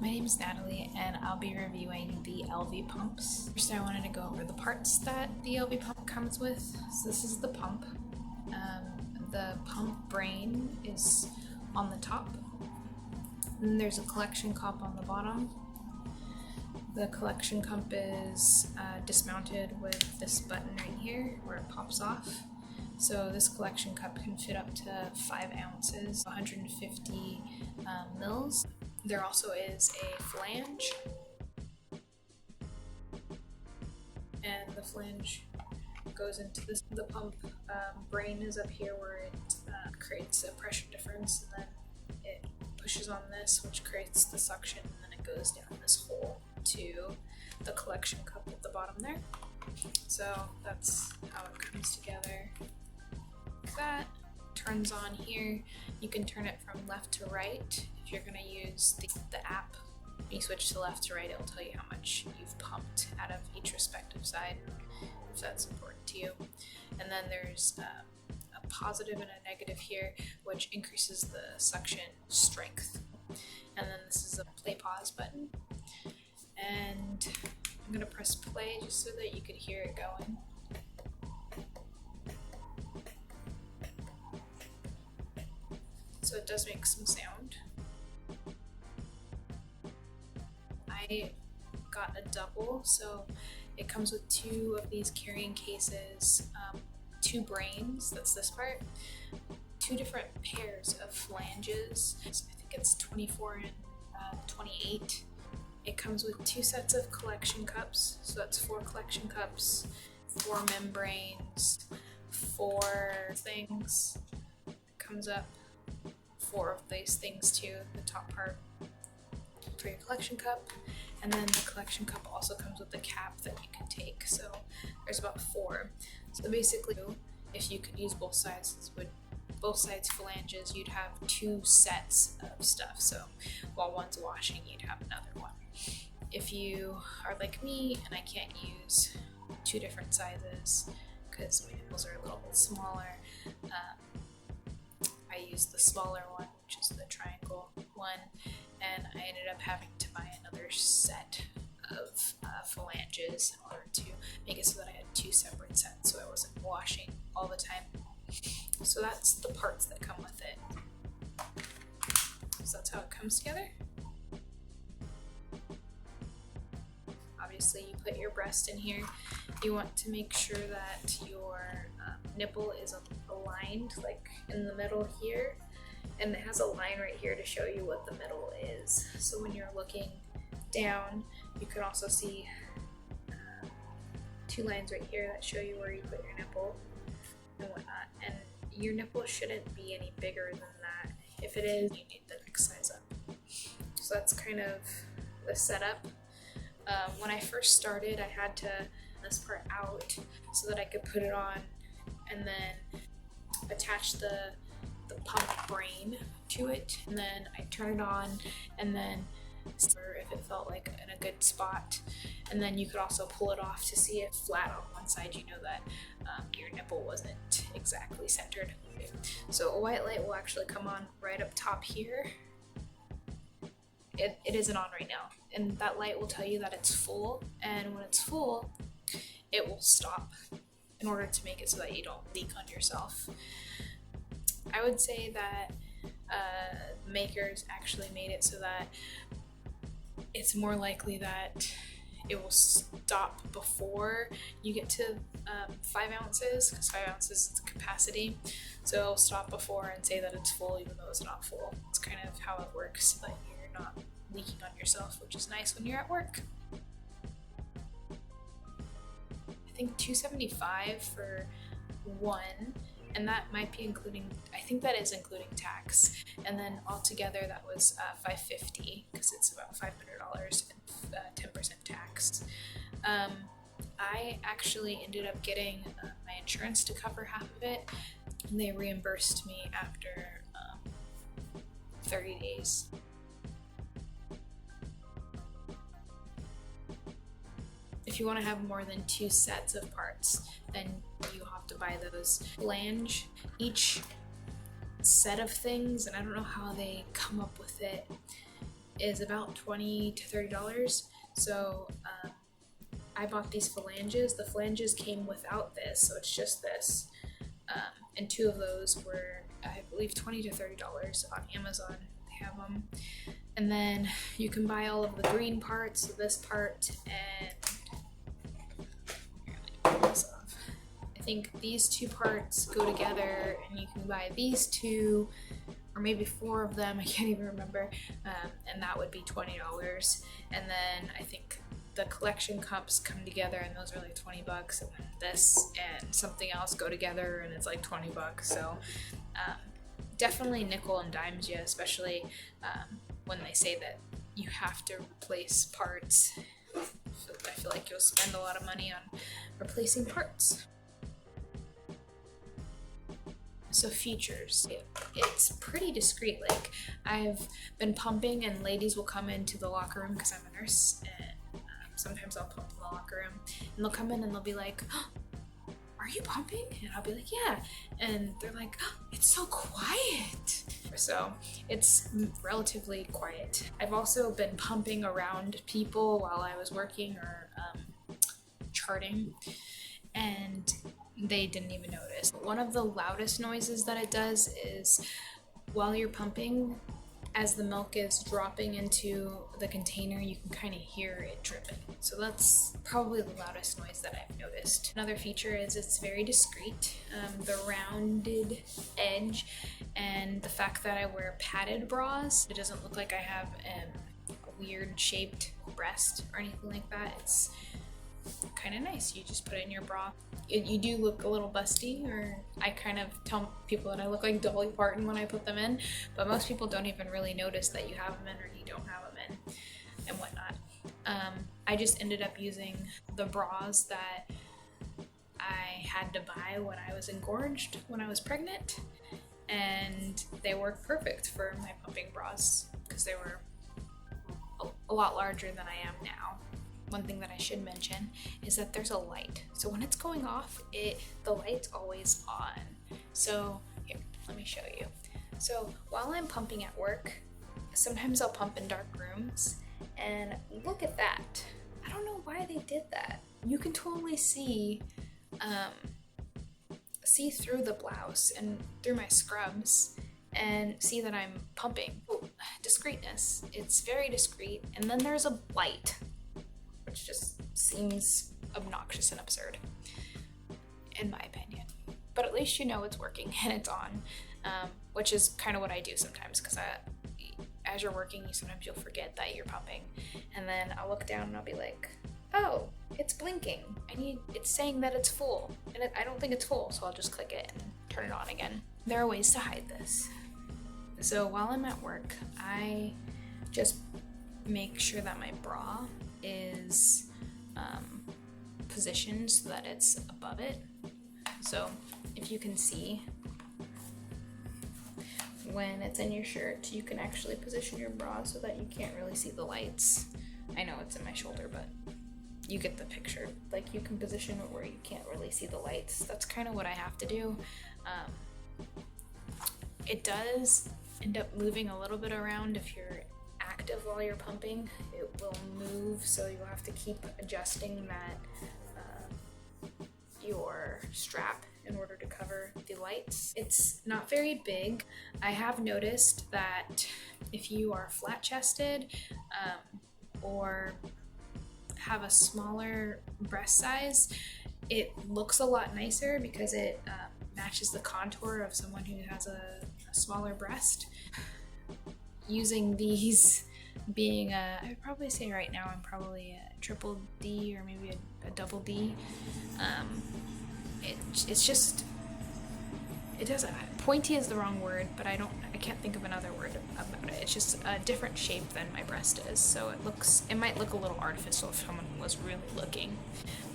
My name is Natalie and I'll be reviewing the Elvie pumps. First I wanted to go over the parts that the Elvie pump comes with. So this is the pump. The pump brain is on the top. And there's a collection cup on the bottom. The collection cup is dismounted with this button right here where it pops off. So this collection cup can fit up to 5 ounces, 150 mils. There also is a flange, and the flange goes into this. The pump brain is up here where it creates a pressure difference, and then it pushes on this, which creates the suction, and then it goes down this hole to the collection cup at the bottom there. So that's how it comes together. Like that. Turns on here. You can turn it from left to right. If you're going to use the app, when you switch to left to right, it'll tell you how much you've pumped out of each respective side, if that's important to you. And then there's a positive and a negative here, which increases the suction strength. And then this is a play pause button. And I'm going to press play just so that you could hear it going. So it does make some sound. I got a double, so it comes with 2 of these carrying cases, 2 brains, that's this part, 2 different pairs of flanges. So I think it's 24 and 28. It comes with 2 sets of collection cups, so that's 4 collection cups, 4 membranes, 4 things. It comes up 4 of these things too, the top part for your collection cup, and then the collection cup also comes with a cap that you can take, so there's about 4. So basically, if you could use both sides phalanges, you'd have 2 sets of stuff, so while one's washing, you'd have another one. If you are like me and I can't use 2 different sizes because my nipples are a little bit smaller, I used the smaller one, which is the triangle one, and I ended up having to buy another set of phalanges in order to make it so that I had 2 separate sets, so I wasn't washing all the time. So that's the parts that come with it. So that's how it comes together. Obviously, you put your breast in here. You want to make sure that your nipple is aligned, like in the middle here, and it has a line right here to show you what the middle is. So when you're looking down, you can also see 2 lines right here that show you where you put your nipple and whatnot. And your nipple shouldn't be any bigger than that. If it is, you need the next size up. So that's kind of the setup. When I first started, I had to this part out so that I could put it on and then attach the pump brain to it, and then I turn it on and then if it felt like in a good spot, and then you could also pull it off to see it flat on one side. You know that your nipple wasn't exactly centered. So a white light will actually come on right up top here. It isn't on right now, and that light will tell you that it's full, and when it's full it will stop in order to make it so that you don't leak on yourself. I would say that makers actually made it so that it's more likely that it will stop before you get to 5 ounces, because 5 ounces is the capacity. So it'll stop before and say that it's full even though it's not full. It's kind of how it works, so that you're not leaking on yourself, which is nice when you're at work. I think $275 for one, and that might be including, I think that is including tax, and then altogether that was $550 because it's about $500 and 10% tax. I actually ended up getting my insurance to cover half of it, and they reimbursed me after 30 days. If you want to have more than 2 sets of parts, then you have to buy those flange. Each set of things, and I don't know how they come up with it, is about $20 to $30. So I bought these phalanges. The phalanges came without this, so it's just this. And two of those were, I believe, $20 to $30 on Amazon. They have them. And then you can buy all of the green parts, so this part, and here, let me pull this off. I think these two parts go together, and you can buy these two, or maybe four of them, I can't even remember, and that would be $20. And then I think the collection cups come together, and those are like $20, and then this and something else go together, and it's like $20. So definitely nickel and dimes you, especially when they say that you have to replace parts. I feel like you'll spend a lot of money on replacing parts. So features, it's pretty discreet. Like, I've been pumping and ladies will come into the locker room because I'm a nurse, and sometimes I'll pump in the locker room, and they'll come in and they'll be like, oh, are you pumping? And I'll be like, yeah. And they're like, oh, it's so quiet. So it's relatively quiet. I've also been pumping around people while I was working or charting, and they didn't even notice. One of the loudest noises that it does is while you're pumping, as the milk is dropping into the container, you can kind of hear it dripping. So that's probably the loudest noise that I've noticed. Another feature is it's very discreet. The rounded edge and the fact that I wear padded bras, it doesn't look like I have a weird shaped breast or anything like that. It's kind of nice. You just put it in your bra. You do look a little busty, or I kind of tell people that I look like Dolly Parton when I put them in, but most people don't even really notice that you have them in or you don't have them in and whatnot. I just ended up using the bras that I had to buy when I was engorged when I was pregnant, and they work perfect for my pumping bras because they were a lot larger than I am now. One thing that I should mention is that there's a light. So when it's going off, the light's always on. So here, let me show you. So while I'm pumping at work, sometimes I'll pump in dark rooms, and look at that. I don't know why they did that. You can totally see through the blouse and through my scrubs and see that I'm pumping. Ooh, discreetness. It's very discreet. And then there's a light, which just seems obnoxious and absurd, in my opinion. But at least you know it's working and it's on, which is kind of what I do sometimes, because as you're working, sometimes you'll forget that you're pumping, and then I'll look down and I'll be like, oh, it's blinking. It's saying that it's full, and I don't think it's full, so I'll just click it and turn it on again. There are ways to hide this. So while I'm at work, I just make sure that my bra is positioned so that it's above it. So if you can see, when it's in your shirt, you can actually position your bra so that you can't really see the lights. I know it's in my shoulder, but you get the picture. Like, you can position it where you can't really see the lights. That's kind of what I have to do. It does end up moving a little bit around if you're active while you're pumping. It will move, so you'll have to keep adjusting that your strap in order to cover the lights. It's not very big. I have noticed that if you are flat-chested or have a smaller breast size, it looks a lot nicer because it matches the contour of someone who has a smaller breast. Using these being I would probably say right now I'm probably a triple D or maybe a double D. It's just, it doesn't, pointy is the wrong word, but I can't think of another word about it. It's just a different shape than my breast is, so it might look a little artificial if someone was really looking,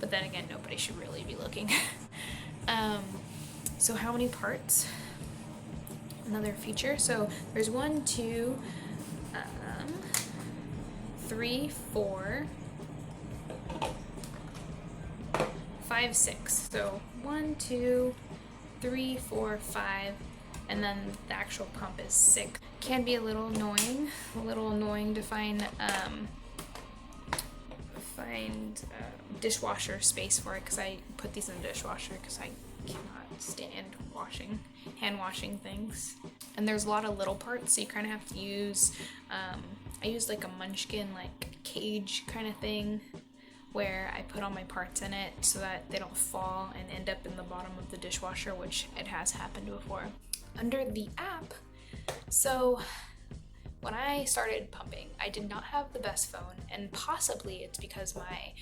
but then again, nobody should really be looking. So how many parts? Another feature. So there's 1, 2, 3, 4, 5, 6. So 1, 2, 3, 4, 5, and then the actual pump is 6. Can be a little annoying to find dishwasher space for it, because I put these in the dishwasher because I cannot stand hand washing things. And there's a lot of little parts, so you kind of have to use, I use like a munchkin like cage kind of thing, where I put all my parts in it so that they don't fall and end up in the bottom of the dishwasher, which it has happened before. Under the app, so when I started pumping, I did not have the best phone, and possibly it's because my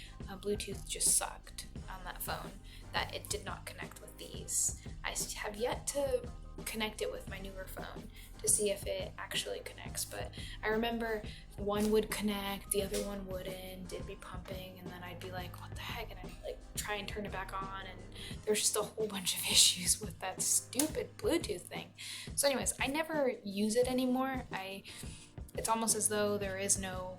Bluetooth just sucked on that phone, that it did not connect with these. I have yet to connect it with my newer phone to see if it actually connects, but I remember one would connect, the other one wouldn't, it'd be pumping, and then I'd be like, what the heck, and I'd like try and turn it back on, and there's just a whole bunch of issues with that stupid Bluetooth thing. So anyways, I never use it anymore. It's almost as though there is no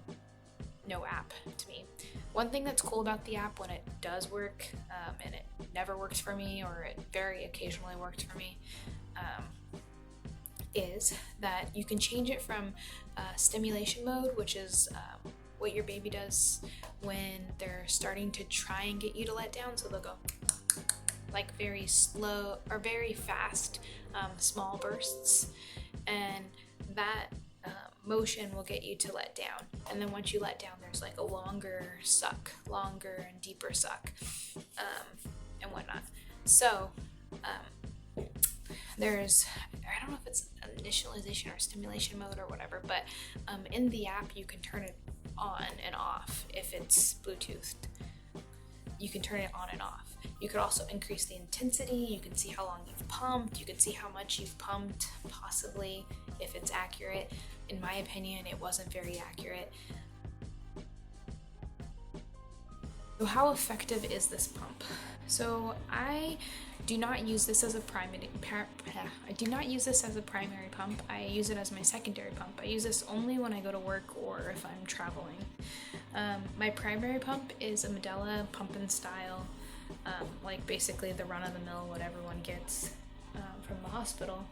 app to me. One thing that's cool about the app when it does work, and it never works for me, or it very occasionally works for me, is that you can change it from stimulation mode, which is what your baby does when they're starting to try and get you to let down. So they'll go like very slow or very fast, small bursts, and that motion will get you to let down. And then once you let down, there's like a longer and deeper suck, and whatnot. So there's, I don't know if it's initialization or stimulation mode or whatever, but in the app you can turn it on and off. If it's Bluetoothed, you can turn it on and off. You could also increase the intensity. You can see how long you've pumped. You can see how much you've pumped, possibly, if it's accurate. In my opinion, it wasn't very accurate. So how effective is this pump? So I do not use this as a primary pump. I use it as my secondary pump. I use this only when I go to work or if I'm traveling. My primary pump is a Medela pump and style, like basically the run-of-the-mill what everyone gets from the hospital.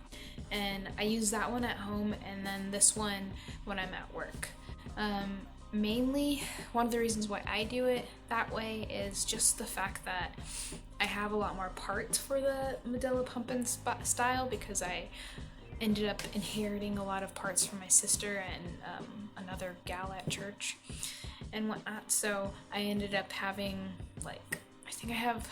And I use that one at home, and then this one when I'm at work. Mainly, one of the reasons why I do it that way is just the fact that I have a lot more parts for the Medela pump and style, because I ended up inheriting a lot of parts from my sister and another gal at church and whatnot. So I ended up having, like, I think I have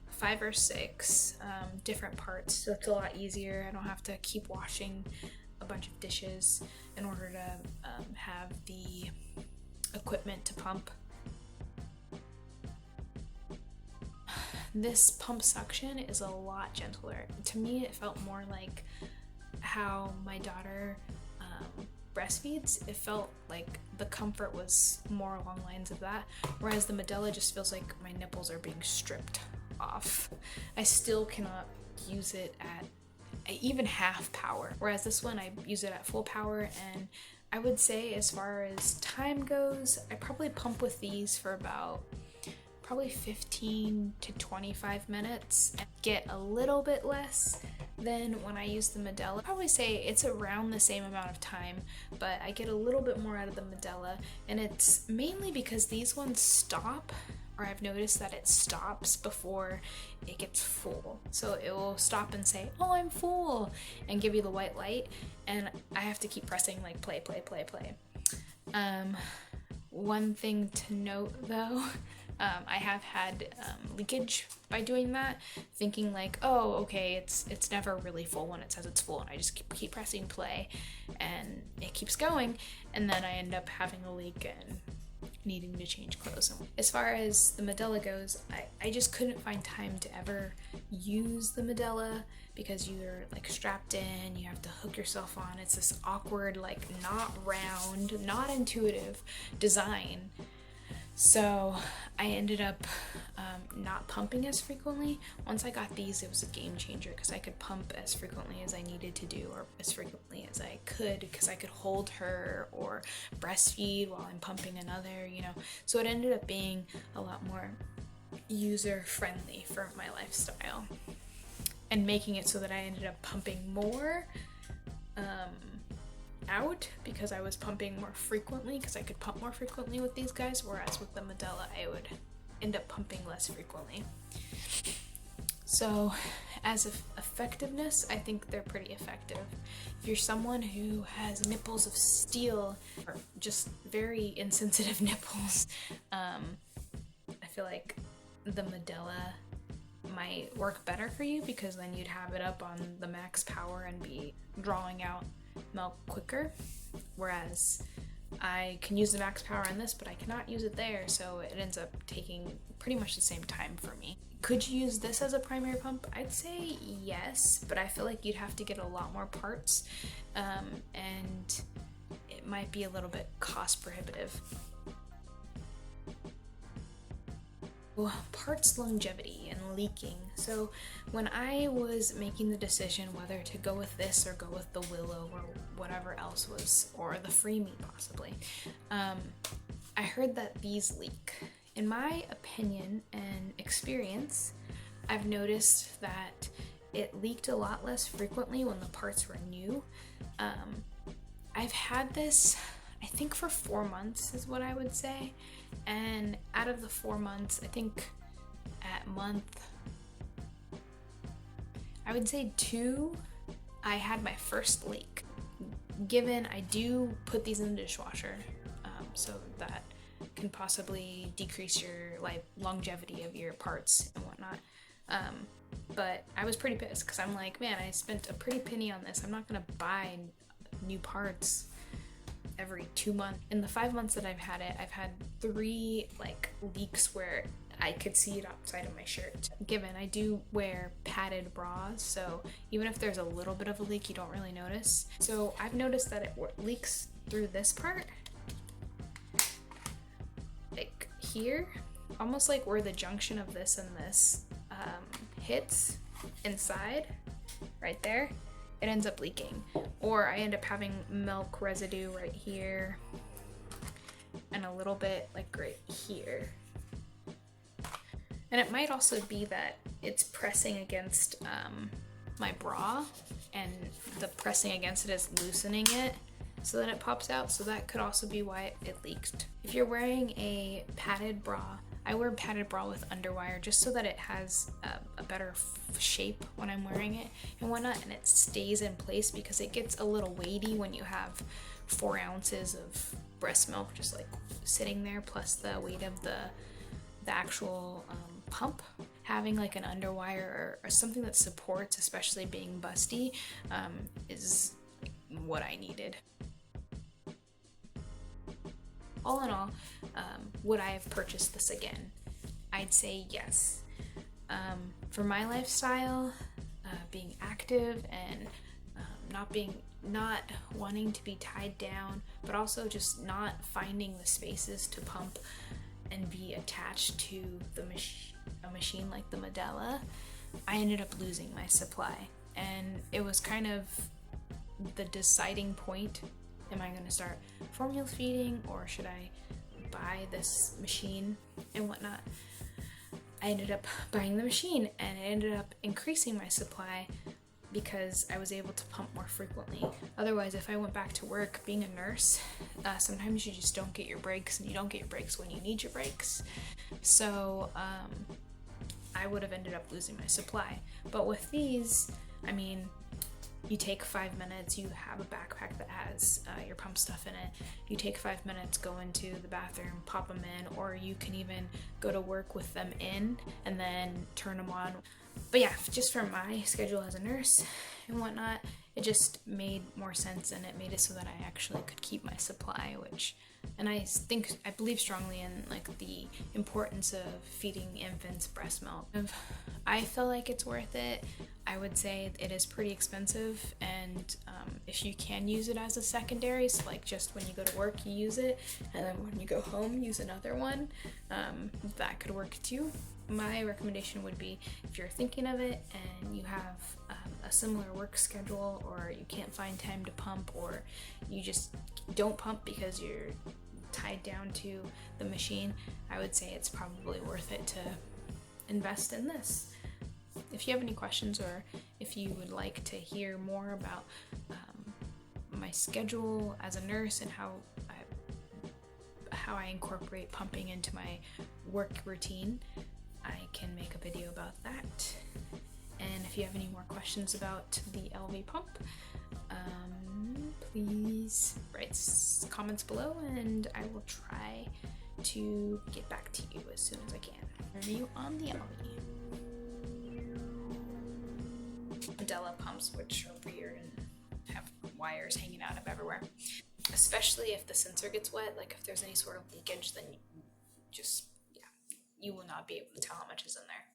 5 or 6 different parts, so it's a lot easier. I don't have to keep washing a bunch of dishes in order to have the equipment to pump. This pump suction is a lot gentler. To me, it felt more like how my daughter breastfeeds. It felt like the comfort was more along the lines of that, whereas the Medela just feels like my nipples are being stripped off. I still cannot use it at even half power, whereas this one I use it at full power. And I would say, as far as time goes, I probably pump with these for about 15 to 25 minutes and get a little bit less than when I use the Medela. I'd probably say it's around the same amount of time, but I get a little bit more out of the Medela, and it's mainly because these ones stop, or I've noticed that it stops before it gets full. So it will stop and say, oh, I'm full, and give you the white light, and I have to keep pressing like play. One thing to note though, I have had leakage by doing that, thinking like, oh, okay, it's never really full when it says it's full, and I just keep pressing play, and it keeps going, and then I end up having a leak and needing to change clothes. As far as the Medela goes, I just couldn't find time to ever use the Medela, because you're like strapped in, you have to hook yourself on. It's this awkward, like not round, not intuitive design. So I ended up not pumping as frequently. Once I got these, it was a game changer, because I could pump as frequently as I needed to do, or as frequently as I could, because I could hold her or breastfeed while I'm pumping another, you know. So it ended up being a lot more user friendly for my lifestyle. and making it so that I ended up pumping more out because I was pumping more frequently, because I could pump more frequently with these guys, whereas with the medela I would end up pumping less frequently. So as of effectiveness, I think they're pretty effective. If you're someone who has nipples of steel or just very insensitive nipples, I feel like the medela might work better for you, because then you'd have it up on the max power and be drawing out milk quicker, whereas I can use the max power on this, but I cannot use it there, so it ends up taking pretty much the same time for me. Could you use this as a primary pump? I'd say yes, but I feel like you'd have to get a lot more parts, and it might be a little bit cost prohibitive. Parts longevity and leaking. So when I was making the decision whether to go with this or go with the Willow or whatever else was, or the Freemie possibly, I heard that these leak. In my opinion and experience, I've noticed that it leaked a lot less frequently when the parts were new. I've had this, I think, for 4 months is what I would say. And out of the 4 months, I think at month, I would say 2, I had my first leak. Given I do put these in the dishwasher, so that can possibly decrease your longevity of your parts and whatnot. But I was pretty pissed because I'm like, man, I spent a pretty penny on this. I'm not gonna buy new parts every 2 months. In the 5 months that I've had it, I've had 3 leaks where I could see it outside of my shirt. Given I do wear padded bras, so even if there's a little bit of a leak, you don't really notice. So I've noticed that it leaks through this part, like here, almost like where the junction of this and this hits inside, right there. It ends up leaking, or I end up having milk residue right here and a little bit right here. And it might also be that it's pressing against my bra, and the pressing against it is loosening it so that it pops out, so that could also be why it leaked. If you're wearing a padded bra, I wear padded bra with underwire just so that it has a better shape when I'm wearing it and whatnot, and it stays in place, because it gets a little weighty when you have 4 ounces of breast milk just sitting there, plus the weight of the actual pump. Having an underwire or something that supports, especially being busty, is what I needed. All in all, would I have purchased this again? I'd say yes. For my lifestyle, being active and not wanting to be tied down, but also just not finding the spaces to pump and be attached to a machine like the medela, I ended up losing my supply. And it was kind of the deciding point. Am I going to start formula feeding, or should I buy this machine and whatnot? I ended up buying the machine, and it ended up increasing my supply because I was able to pump more frequently. Otherwise, if I went back to work being a nurse, sometimes you just don't get your breaks, and you don't get your breaks when you need your breaks. So I would have ended up losing my supply. But with these, I mean, you take 5 minutes, you have a backpack that has your pump stuff in it. You take 5 minutes, go into the bathroom, pop them in, or you can even go to work with them in and then turn them on. But yeah, just for my schedule as a nurse and whatnot, it just made more sense, and it made it so that I actually could keep my supply, and I believe strongly in the importance of feeding infants breast milk. I feel like it's worth it. I would say it is pretty expensive, and if you can use it as a secondary, so just when you go to work you use it, and then when you go home use another one, that could work too. My recommendation would be, if you're thinking of it and you have a similar work schedule, or you can't find time to pump, or you just don't pump because you're tied down to the machine, I would say it's probably worth it to invest in this. If you have any questions, or if you would like to hear more about my schedule as a nurse and how I incorporate pumping into my work routine, I can make a video about that. And if you have any more questions about the Elvie pump, please write comments below, and I will try to get back to you as soon as I can. Review on the Elvie. Medela pumps, which are weird and have wires hanging out of everywhere. Especially if the sensor gets wet, like if there's any sort of leakage, then you will not be able to tell how much is in there.